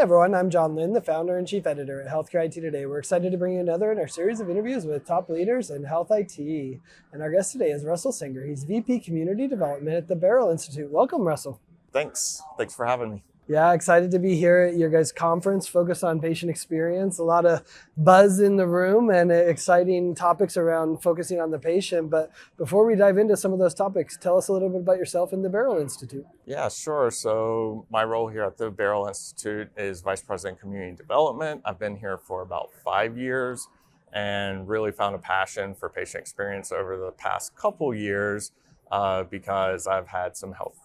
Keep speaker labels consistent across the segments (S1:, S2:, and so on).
S1: everyone, I'm John Lynn, the founder and chief editor at Healthcare IT Today. We're excited to bring you another in our series of interviews with top leaders in health IT. And our guest today is Russell Senger. He's VP Community Development at the Beryl Institute. Welcome, Russell.
S2: Thanks for having me.
S1: Yeah, excited to be here at your guys' conference focused on patient experience. A lot of buzz in the room and exciting topics around focusing on the patient. But before we dive into some of those topics, tell us a little bit about yourself and the Beryl Institute.
S2: Yeah, sure. So my role here at the Beryl Institute is Vice President Community Development. I've been here for about 5 years and really found a passion for patient experience over the past couple years because I've had some health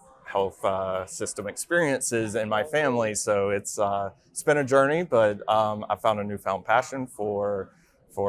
S2: system experiences in my family. So it's been a journey, but I found a newfound passion for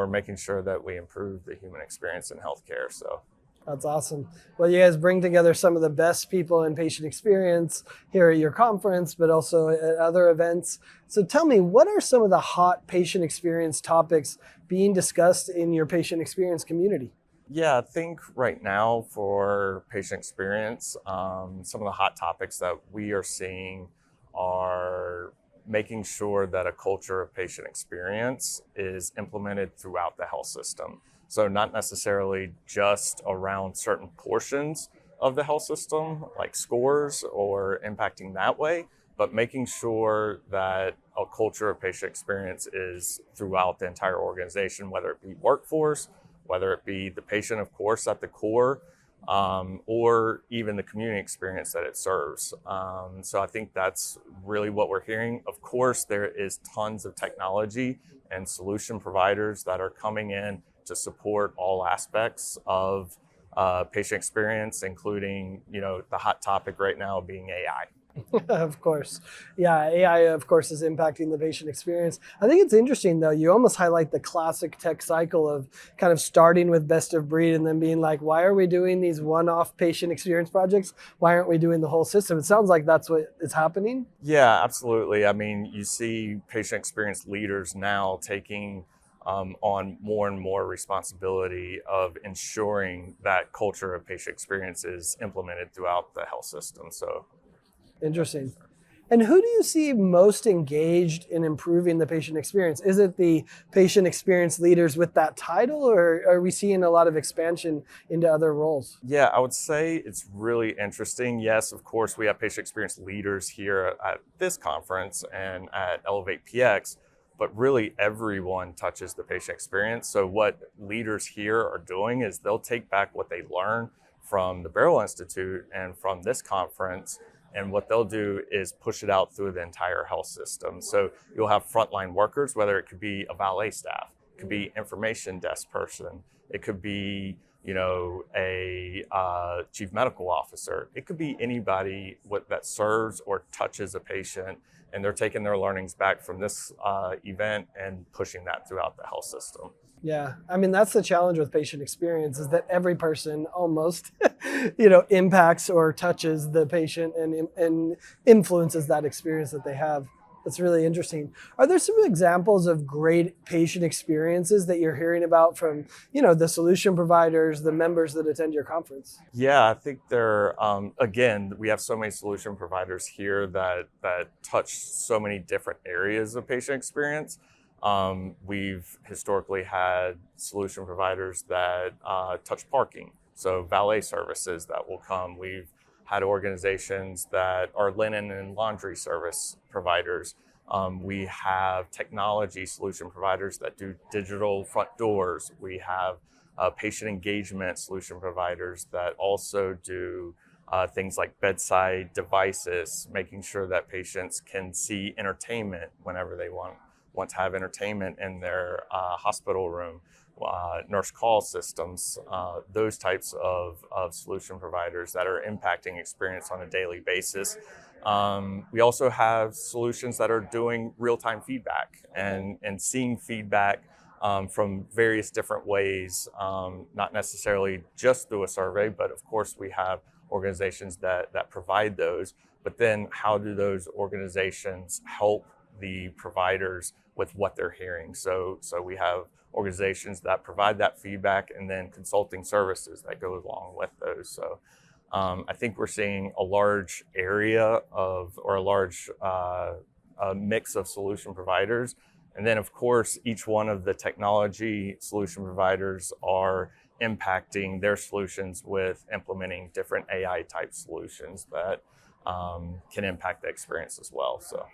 S2: making sure that we improve the human experience in healthcare. So
S1: that's awesome. Well, you guys bring together some of the best people in patient experience here at your conference, but also at other events. So tell me, what are some of the hot patient experience topics being discussed in your patient experience community?
S2: Yeah, I think right now for patient experience, some of the hot topics that we are seeing are making sure that a culture of patient experience is implemented throughout the health system. So not necessarily just around certain portions of the health system, like scores or impacting that way, but making sure that a culture of patient experience is throughout the entire organization, whether it be workforce, whether it be the patient, of course, at the core, or even the community experience that it serves. So I think that's really what we're hearing. Of course, there is tons of technology and solution providers that are coming in to support all aspects of patient experience, including, the hot topic right now being AI.
S1: Of course. Yeah, AI, of course, is impacting the patient experience. I think it's interesting, though. You almost highlight the classic tech cycle of kind of starting with best of breed and then being like, why are we doing these one-off patient experience projects? Why aren't we doing the whole system? It sounds like that's what is happening.
S2: Yeah, absolutely. I mean, you see patient experience leaders now taking on more and more responsibility of ensuring that culture of patient experience is implemented throughout the health system. So
S1: interesting. And who do you see most engaged in improving the patient experience? Is it the patient experience leaders with that title, or are we seeing a lot of expansion into other roles?
S2: Yeah, I would say it's really interesting. Yes, of course, we have patient experience leaders here at this conference and at Elevate PX, but really everyone touches the patient experience. So what leaders here are doing is they'll take back what they learn from the Beryl Institute and from this conference, and what they'll do is push it out through the entire health system. So you'll have frontline workers, whether it could be a valet staff, it could be information desk person, it could be, a chief medical officer. It could be anybody that serves or touches a patient, and they're taking their learnings back from this event and pushing that throughout the health system.
S1: Yeah, I mean, that's the challenge with patient experience, is that every person almost, impacts or touches the patient and influences that experience that they have. That's really interesting. Are there some examples of great patient experiences that you're hearing about from, the solution providers, the members that attend your conference?
S2: Yeah, I think again, we have so many solution providers here that touch so many different areas of patient experience. We've historically had solution providers that touch parking, so valet services that will come. We've had organizations that are linen and laundry service providers. We have technology solution providers that do digital front doors. We have patient engagement solution providers that also do things like bedside devices, making sure that patients can see entertainment whenever they want to have entertainment in their hospital room, nurse call systems, those types of solution providers that are impacting experience on a daily basis. We also have solutions that are doing real-time feedback and seeing feedback from various different ways, not necessarily just through a survey, but of course we have organizations that provide those. But then how do those organizations help the providers with what they're hearing? So we have organizations that provide that feedback, and then consulting services that go along with those. So I think we're seeing a large area of, or a large a mix of solution providers. And then, of course, each one of the technology solution providers are impacting their solutions with implementing different AI type solutions that can impact the experience as well. So.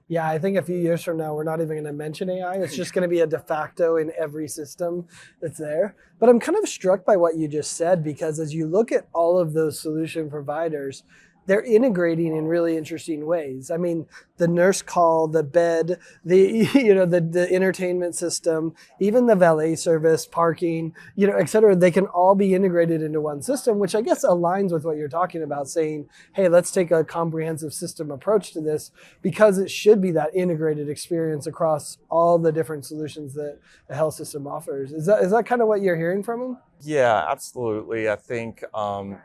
S1: Yeah, I think a few years from now, we're not even going to mention AI. It's just going to be a de facto in every system that's there. But I'm kind of struck by what you just said, because as you look at all of those solution providers, they're integrating in really interesting ways. I mean, the nurse call, the bed, the entertainment system, even the valet service, parking, et cetera, they can all be integrated into one system, which I guess aligns with what you're talking about, saying, hey, let's take a comprehensive system approach to this, because it should be that integrated experience across all the different solutions that the health system offers. Is that kind of what you're hearing from them?
S2: Yeah, absolutely. I think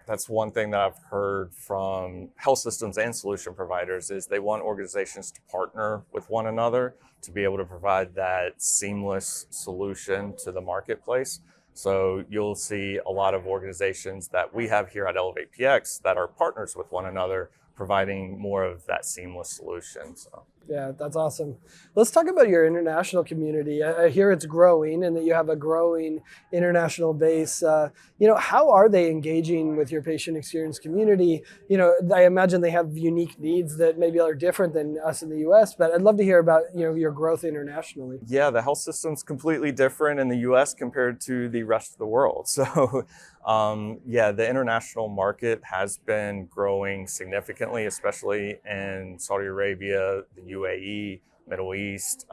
S2: that's one thing that I've heard from health systems and solution providers is they want organizations to partner with one another to be able to provide that seamless solution to the marketplace. So you'll see a lot of organizations that we have here at Elevate PX that are partners with one another, providing more of that seamless solution. So.
S1: Yeah, that's awesome. Let's talk about your international community. I hear it's growing and that you have a growing international base. How are they engaging with your patient experience community? I imagine they have unique needs that maybe are different than us in the US, but I'd love to hear about, your growth internationally.
S2: Yeah, the health system's completely different in the US compared to the rest of the world. So the international market has been growing significantly, especially in Saudi Arabia, the UAE, Middle East.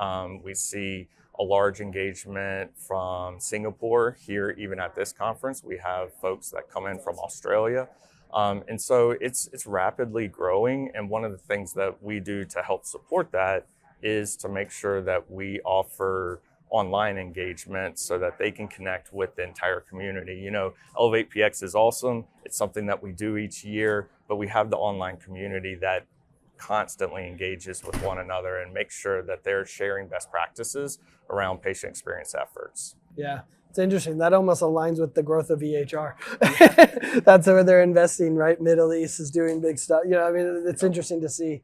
S2: We see a large engagement from Singapore here, even at this conference. We have folks that come in from Australia. And so it's rapidly growing. And one of the things that we do to help support that is to make sure that we offer online engagement so that they can connect with the entire community. Elevate PX is awesome. It's something that we do each year, but we have the online community that constantly engages with one another and makes sure that they're sharing best practices around patient experience efforts.
S1: Yeah. It's interesting. That almost aligns with the growth of EHR. That's where they're investing, right? Middle East is doing big stuff. It's interesting to see.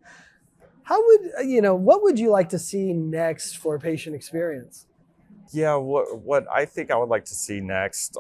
S1: What would you like to see next for patient experience?
S2: Yeah, what I think I would like to see next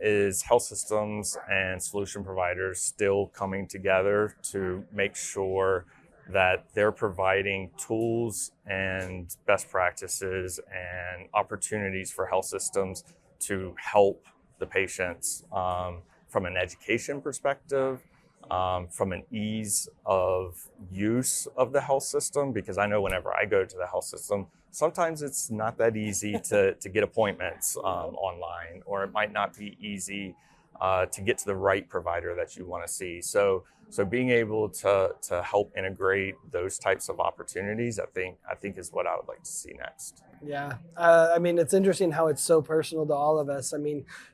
S2: is health systems and solution providers still coming together to make sure that they're providing tools and best practices and opportunities for health systems to help the patients from an education perspective, from an ease of use of the health system, because I know whenever I go to the health system, sometimes it's not that easy to get appointments online, or it might not be easy to get to the right provider that you want to see. So being able to help integrate those types of opportunities, I think is what I would like to see next.
S1: Yeah. It's interesting how it's so personal to all of us.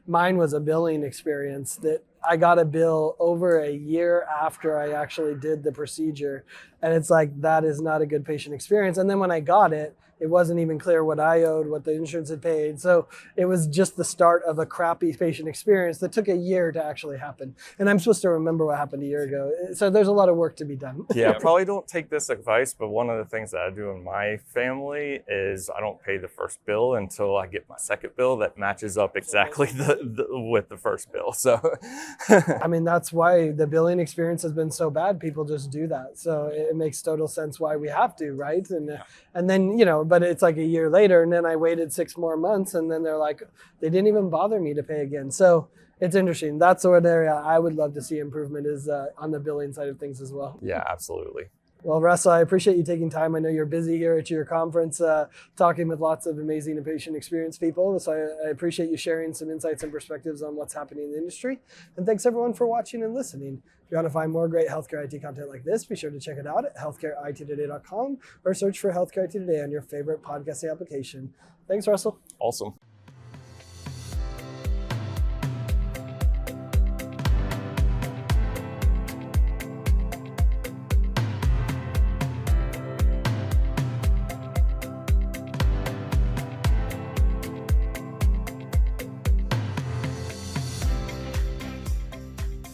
S1: Mine was a billing experience that I got a bill over a year after I actually did the procedure. And it's like, that is not a good patient experience. And then when I got it, it wasn't even clear what I owed, what the insurance had paid. So it was just the start of a crappy patient experience that took a year to actually happen. And I'm supposed to remember what happened a year ago. So there's a lot of work to be done.
S2: Yeah, probably don't take this advice, but one of the things that I do in my family is I don't pay the first bill until I get my second bill that matches up exactly with the first bill. So
S1: that's why the billing experience has been so bad. People just do that. So it makes total sense why we have to, right? And then, but it's like a year later, and then I waited 6 more months, and then they're like, they didn't even bother me to pay again. So it's interesting. That's one area I would love to see improvement is on the billing side of things as well.
S2: Yeah, absolutely.
S1: Well, Russell, I appreciate you taking time. I know you're busy here at your conference, talking with lots of amazing and patient experience people. So I appreciate you sharing some insights and perspectives on what's happening in the industry. And thanks everyone for watching and listening. If you want to find more great healthcare IT content like this, be sure to check it out at healthcareittoday.com or search for Healthcare IT Today on your favorite podcasting application. Thanks, Russell.
S2: Awesome.